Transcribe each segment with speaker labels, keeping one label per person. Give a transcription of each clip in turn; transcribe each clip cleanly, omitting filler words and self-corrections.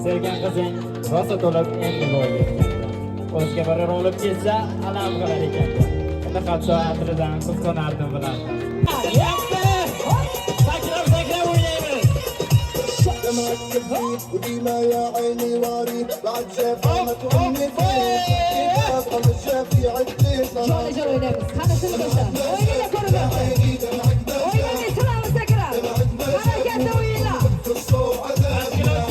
Speaker 1: Sevgan qizing rosa to'lib endi voyaga yetganda. O'zga biri olib ketsa, alam qilar ekan. Unda hatto atridan qizg'onardim bilardim. Yaxshi! Sakrab o'ynaymiz.
Speaker 2: وديما يا عيني واري بعد جفانك وامي ابغى الجافي عدي
Speaker 3: Joy oynaymiz. Qani siz do'stlar. O'yinlar ko'rib o'ynaymiz. Salom sakrab. Harakatda o'yinlar.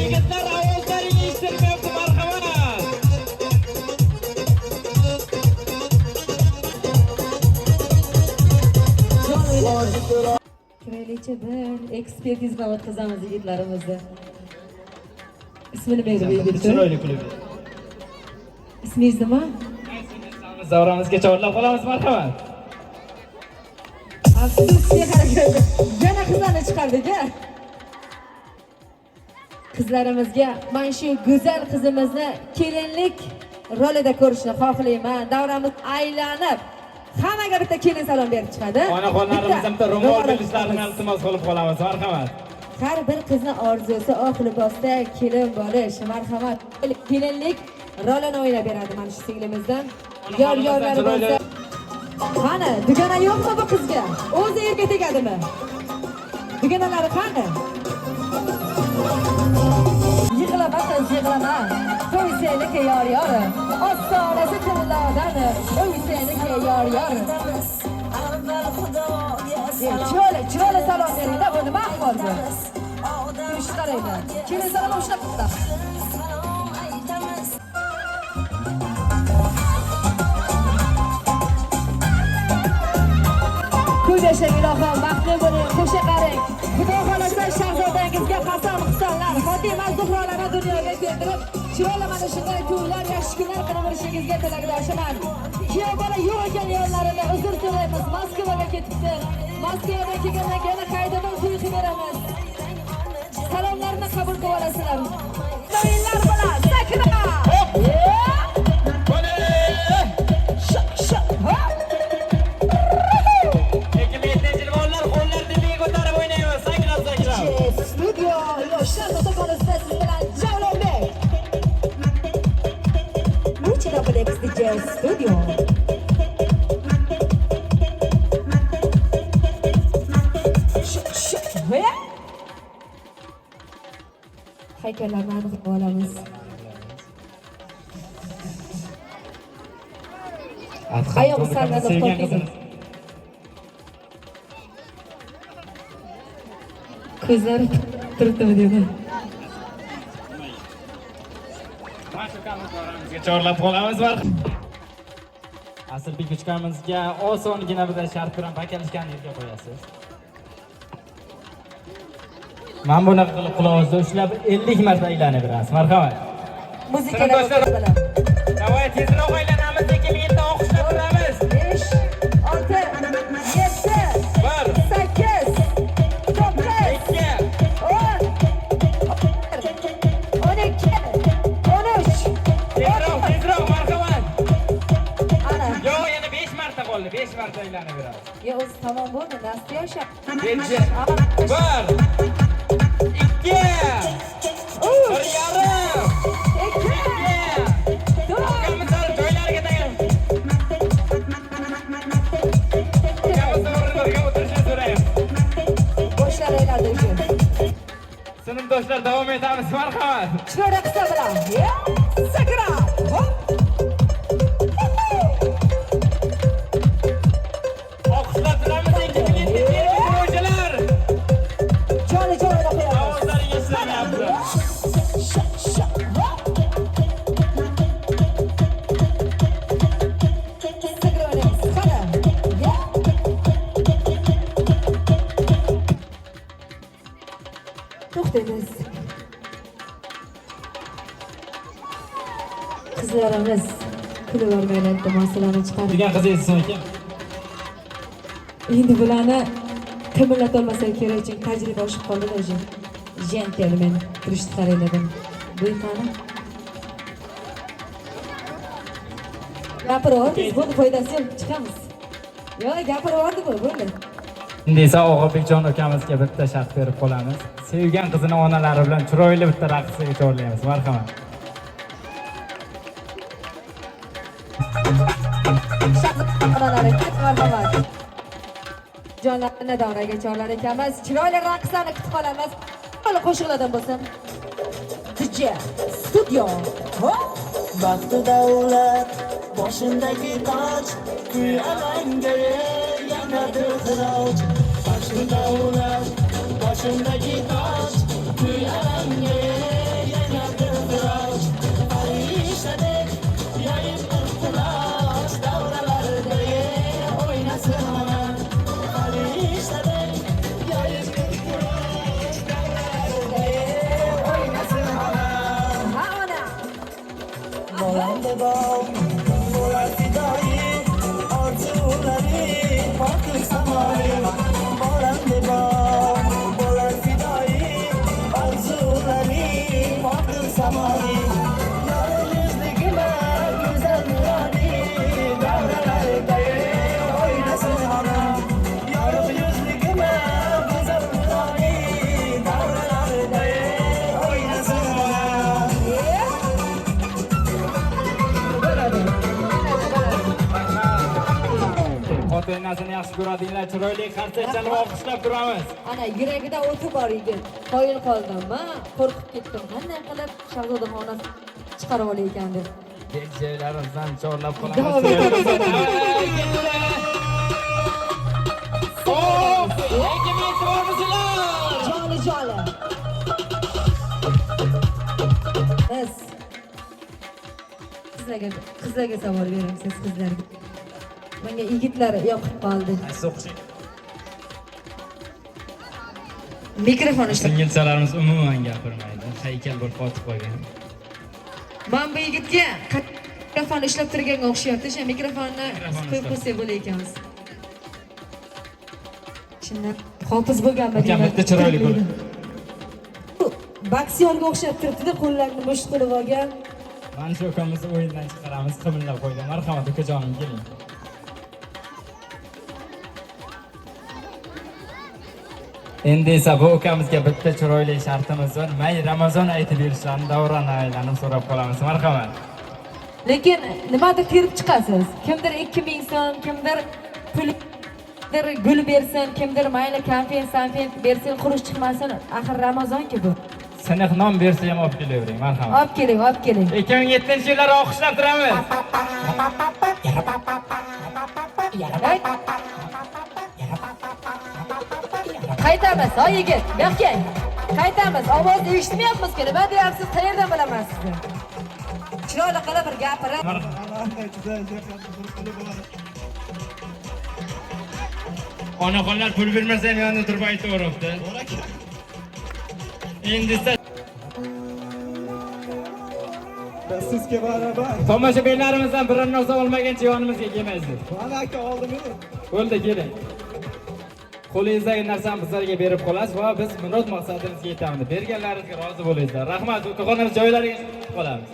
Speaker 1: Yigitlar ovozlarini eshitmayapti, marhamat.
Speaker 3: Kiraylikcha bir ekspertiza o'tkazamiz yigitlarimizni. Ismi nima edi bu yigitning?
Speaker 1: Chiroyli klub.
Speaker 3: Ismingiz nima?
Speaker 1: Davramizga chorlab qolamiz, marhamat.
Speaker 3: Afsusga harakat. Yana qizlarni chiqardik-a. Qizlarimizga mana shu go'zal qizimizni kelinlik rolida ko'rishni xohlayman. Davramiz aylanib hammaga bitta kelin salom berib chiqadi.
Speaker 1: Onaxonlarimiz ham ro'mol berishlarini iltimos qilib qolamiz, marhamat.
Speaker 3: Har bir qizni orzusi oq libosda kelin bo'lish, marhamat. Kelinlik rolini o'ynab beradi mana shu singlimizdan. Yor-yorlari bo'lsa. Qani, dugona yo'qmi bu qizga? O'zi erga tegadimi? Dugonalari qani? Yig'lama qiz, yig'lama. To'y seniki yor-yor. Ostonasi tillodan, uy seniki yor-yor. Chiroyli salom beringlar, bu nima ahvol bu? Shu qaranglar. Kelin salom ushlab qildi. Kuyashang ilohim, baxtli bo'ling, qo'sha qaring. Xudo xolasa shahzodangizga qasam-qisonlar, Fatima Zuhrolani dunyoga keltirib, chiroyli mana shunday to'ylar, yaxshi kunlar qilib o'rishingizga tilakdoshiman. Kuyov bola yo'q ekan yo'llarini uzr so'raymiz. Moskvaga ketibdi. Moskvadan kelgandan keyin qaytadan to'y qilib beramiz. Salomlarni qabul qilib olasizlar. O'yinlar bilan sakra. Studio yoshlar fotoqolisida siz bilan Javlonbek. Multiplex DJ Studio. Haykallarni aniqlab olamiz. Oyog'i sarg'ayib qolgan. Ko'zlari turibdi dedi.
Speaker 1: Mashqamizga chorlab qolamiz, marhamat. Asrbek uchkamizga osongina bitta shart bilan bakalishgan yerga qo'yasiz. Men buni qilib qulog'ingizda ushlab 50 marta aylanib berasiz, marhamat.
Speaker 3: Muzikalar bilan.
Speaker 1: Davay tezroq aylanamiz, lekin endi o'qishlar qilamiz.
Speaker 3: 5 6
Speaker 1: 5 marta aylanib beramiz.
Speaker 3: Ya o'zi tamom bo'ldi, Nastya yoshab.
Speaker 1: 1 2 sinfdoshlar davom etamiz, marhamat.
Speaker 3: Chiroyli qissa bilan. Sakra. Qizlarimiz kulib o'rganadi, masalani chiqarib.
Speaker 1: Degan qizingiz ekan.
Speaker 3: Endi bularni qimirlata olmasa kerak, chunki tajriba oshib qoldi o'zi. Gentlemen turishni qarayladim. Bu qani? Gapirib, buni foydasi yo'q, chiqamiz. Yo'q, gapirib oldi bu, bo'ldi.
Speaker 1: Endi esa Og'abekjon akamizga bitta shart berib qolamiz. Sevgan qizini onalari bilan chiroyli bitta raqsga chorlaymiz. Marhamat.
Speaker 3: Marhamat. Jonlarni davraga chorlar ekanmiz. Chiroyli raqslarni kutib qolamiz. Hali qo'shiqlardan bo'lsin. DJ Studio.
Speaker 4: Baxti davlat boshimdagi toj, kuy alanga yanadir xiroj. Baxti davlat boshimdagi toj, kuy alanga yanadir xiroj. Farishtaday yayib iltimos, davralarda o'ynasin onam. Farishtaday yayib iltimos, davralarda o'ynasin onam.
Speaker 3: Ha ona.
Speaker 4: Bolanda bol, bo'lar fidoyi, orzulari pokil samoyi. Bolanda bol, bo'lar fidoyi, orzulari pokil samoyi. Yorug' yuzligilar go'zal nuroni, davralarda o'ynasin onam. Yorug' yuzligilar go'zal nuroni, davralarda o'ynasin onam.
Speaker 1: Xotinasini yaxshi ko'radinglar, chiroyli qarsak chalib olqishlab turamiz.
Speaker 3: Ana yuragida o'ti bor yigit. Qoyil qoldim. Men qo'rqib ketdim. Qanday qilib Shahzodaxonni chiqarib olaykan deb.
Speaker 1: Bekjaylarimizdan chorlab
Speaker 3: Davom
Speaker 1: qolamiz.
Speaker 3: Joli joli. Biz qizlarga savol bering siz qizlarga. Menga yigitlar yoqib qoldi. Mikrofon ishla.
Speaker 1: Singilchalarimiz umuman gapirmaydi. Haykal bir qotib qolgan.
Speaker 3: Men bu yigitga mikrofon ishlab turganga o'xshayapti. O'sha mikrofonni qo'yib qo'ysak bo'lar ekanmiz. Shundan hofiz bo'lganmi?
Speaker 1: Akam bitta chiroyli bo'ldi.
Speaker 3: Boksyorga o'xshab turibdi-da, qo'llarini musht qilib olgan.
Speaker 1: Mana shu ukamizni o'yindan chiqaramiz, qimillab qo'ydi. Marhamat ukajonim, keling. Endi esa bu ukamizga bitta chiroyli shartimiz bor. May Ramazon aytib berishlarini davrani aylanib so'rab qolamiz. Marhamat.
Speaker 3: Lekin nimadir terib chiqasiz. Kimdir 2000 so'm, kimdir pul gul bersin, kimdir mayli konfet bersin, xuruj chiqmasin. Axir Ramazon-ku bu.
Speaker 1: Siniq non bersa ham olib kelavering. Marhamat.
Speaker 3: Olib keling, olib keling.
Speaker 1: 2007-yillar o'qishlab turamiz.
Speaker 3: Qaytamiz, o yigit, yo'q. Qaytamiz. Ovozni eshitmayapmiz-ku. Nima deyapsiz? Qayerdan bilaman sizni? Chiroyli qilib bir gapirib.
Speaker 1: Onaxonlar pul bermasa ham yonida turib aytaveribdi. Endi esa
Speaker 2: Sizga barabar.
Speaker 1: tomoshabinlarimizdan biror narsa olmagancha yonimizga kelmaysiz.
Speaker 2: Mana aka oldimi?
Speaker 1: Bo'ldi, keling. Qo'lingizdagi narsani bizlarga berib qolasiz va biz murod maqsadimizga yetamiz. Berganlaringizga rozi bo'linglar. Rahmat, ukaxonamiz joylariga qolamiz.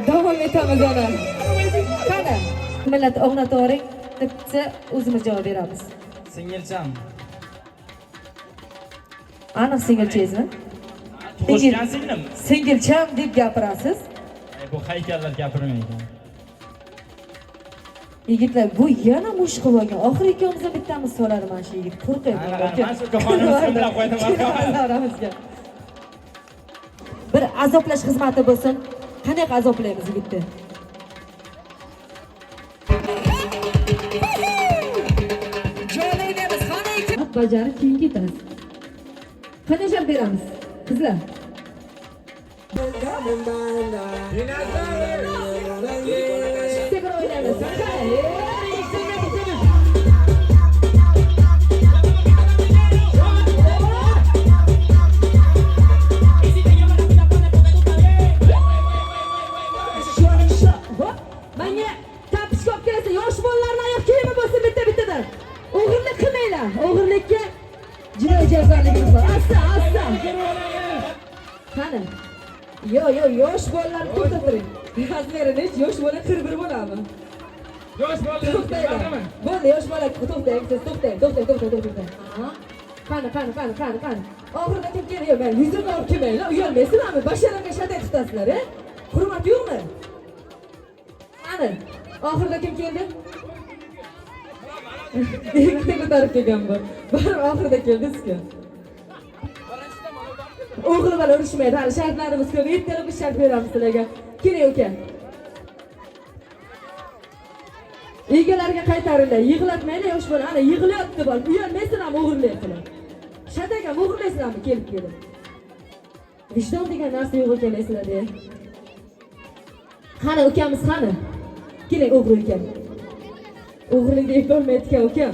Speaker 3: Davom etamiz ana. Qani, millat o'rnatavering debsa o'zimiz javob beramiz.
Speaker 1: Singilcham.
Speaker 3: Aniq singilchangizmi?
Speaker 1: Qo'shgan singlim.
Speaker 3: Singilcham deb gapirasiz.
Speaker 1: Bu haykallar gapirmaydi.
Speaker 3: Yigitlar, bu yana mush qilib olgan. Oxir ikkovimizdan bittamiz so'radi mana shu yigit. Qo'rqyapman.
Speaker 1: Mana shu ukaxonamizni bilan qo'ydim, marhamat.
Speaker 3: Bir azoblash xizmati bo'lsin. Qanday azoblaymiz yigitni? Jo'naymiz, qanday bajarib keyin ketamiz. Qanday javob beramiz? Qizlar. Tekrar o'ynaymiz. Menga tapish olib kelsa, yosh bolalarning oyoq kiyimi bo'lsin bitta-bittadan. O'g'irlik qilmanglar. O'g'irlikka jinoiy javobgarligimiz bor. Asta. Qani? Yo'q, yosh bolalarni to'xtattiring. Hazmerini yosh bola qirg'ir bo'ladi.
Speaker 1: Yosh bola.
Speaker 3: To'xtanglar. Bo'ldi, yosh bola, to'xtang, siz to'xtang. Ha? Qani. Oxirida kim keldi? Men yuzimni olib kelmanglar, uyalmaysizlarmi? Basharamga shatay tutasizlar, a? Hurmat yo'qmi? Qani? Oxirida kim keldi? Ikkita ko'tarib kelgan bu. Baribir oxirida keldi-ku. O'g'il bola urishmaydi. Hali shartlarimiz ko'p. Ertalab biz shart beramiz sizlarga. Keling, uka. Egalariga qaytaringlar. Yig'latmaylar yosh bola. Ana yig'layapti bor. Uyalmaysizlarmi o'g'irlayaptilar? Shataga o'g'irlaysizlarmi kelib? Vijdon degan narsa yo'q ekan esinglarda. Qani ukamiz qani? Keling o'g'ri ukam. O'g'rilikda eplolmayotgan ukam.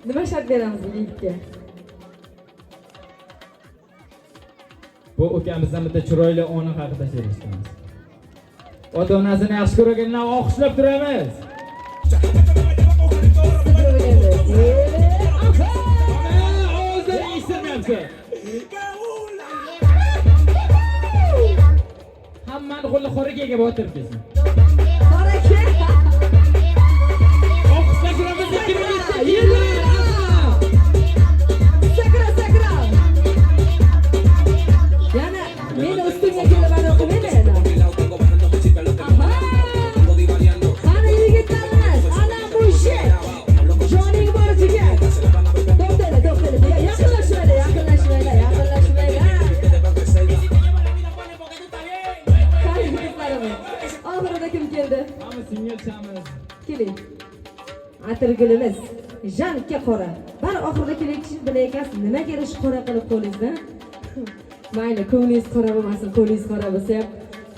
Speaker 3: Nima shart beramiz bu yigitga?
Speaker 1: Bu ukamizdan bitta chiroyli ona haqida so'rashamiz. Ota-onasini yaxshi ko'rganlar olqishlab turamiz. Ovozlar eshitmayapti. Hammani qo'li xo'rakiga botirib kelsin.
Speaker 3: Xoraka.
Speaker 1: Olqishlab turamiz.
Speaker 3: Sakra. Yana meni ustimga kelib ana o'qimaydi. Qani yigitlarimiz, ana bu ishi. Joning bor jigar. To'xtanglar. Yaqinlashmaylar. Qani yigitlarimiz. Oxirida kim keldi?
Speaker 1: Hamma singilchamiz.
Speaker 3: Keling. Atirgulimiz. Janka qora. Bari oxirida kelishni bilayotgansiz. Nima kerak shu qora qilib qo'lingizdan? Mayli, ko'nglingiz qora bo'lmasin, qo'lingiz qora bo'lsa ham.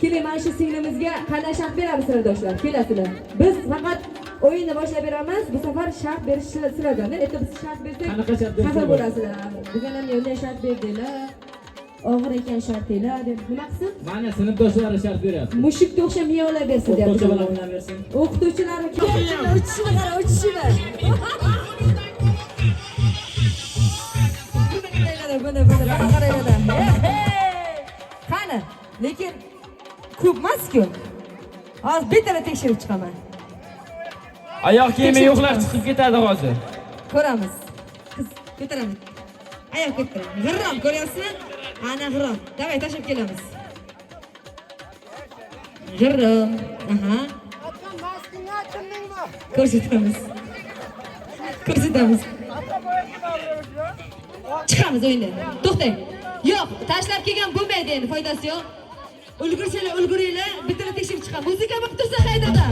Speaker 3: Keling, mana shu singlimizga qanday shart beramiz sirdoshlar? Kelasizlar. Biz faqat o'yinni boshlab beramiz. Bu safar shart berish sizlardan. Endi biz shart bersak,
Speaker 1: Qanaqa shart bersak?
Speaker 3: xafa bo'lasizlar. Bugun ham yo'lda shart berdinglar. Og'ir ekan shartinglar deb nima qilsin?
Speaker 1: Mana sinfdoshlari shart beryapti.
Speaker 3: Mushukka o'xshab miyovlab bersin deyapti.
Speaker 1: O'qituvchi bilan o'ynaversin.
Speaker 3: O'qituvchilarni uchishini qara, uchishini. Buni qaranglar. Qani, lekin ko'p emas-ku. Hozir betara tekshirib chiqaman.
Speaker 1: Oyoq kiyimi yo'qlar chiqib ketadi hozir.
Speaker 3: Ko'ramiz. Qiz ko'taraman. Oyoq ko'taraman. G'irrom ko'ryapsizmi? Ana g'irrom. Davay tashlab kelamiz. G'irrom. Aha. Ko'rsatamiz. Chiqamiz o'yindan. To'xtang. Yo'q, tashlab kelgan bo'lmaydi endi, foydasi yo'q. Ulguringlar, bitta tekshirib chiqamiz. Muzika bo'lib tursa haydada.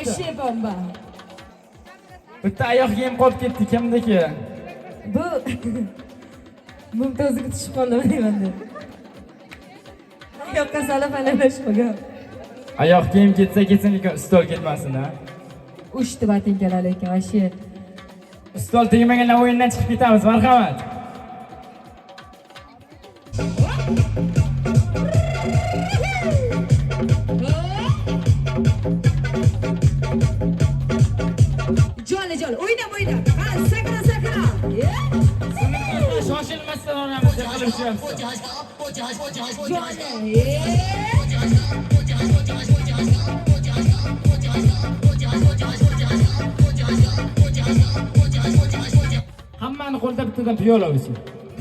Speaker 3: O'ziga bomba.
Speaker 1: Bitta oyoq kiyim qolib ketdi, kimniki?
Speaker 3: Bu Mumtozga tushib qolmayman deb. Oyoqqa salab alalash qolgan.
Speaker 1: Oyoq kiyim ketsa ketsin, lekin stol ketmasin, ha.
Speaker 3: Uchdi batinkalar ekan, vashi.
Speaker 1: Stol tegmaganlar o'yindan chiqib ketamiz, marhamat.
Speaker 3: Jol, o'yna. Qani, sakra.
Speaker 1: Shoshilmasdan o'ynaymiz, qilib tushamiz. Hammani qo'lida bittadan piyola bo'lsin.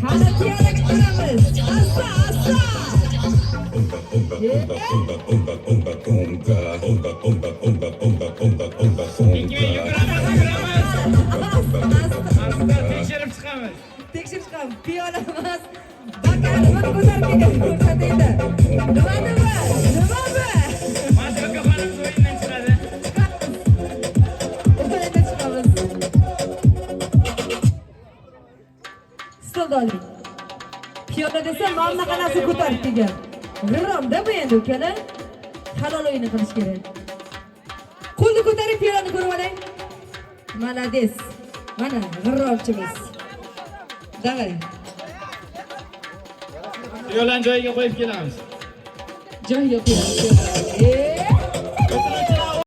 Speaker 3: Qani piyola ko'taramiz. Asta.
Speaker 1: Tekshirib chiqamiz.
Speaker 3: Piyola emas. Bakani bir ko'tarib kelgan ko'rsataydi. Nima bu?
Speaker 1: Mana bu xonim o'yindan chiqadi.
Speaker 3: O'yindan chiqamiz. Stolda oling. Piyola desa, mana qanasi ko'tarib kelgan. G'irromda bu endi ukalar. Halol o'yin qilish kerak. Qo'lni ko'tarib piyolani ko'rib oling. Malades. Mana g'irromchimiz. Davay.
Speaker 1: Yo'ldan joyiga qo'yib kelamiz.
Speaker 3: Joyiga qo'yamiz.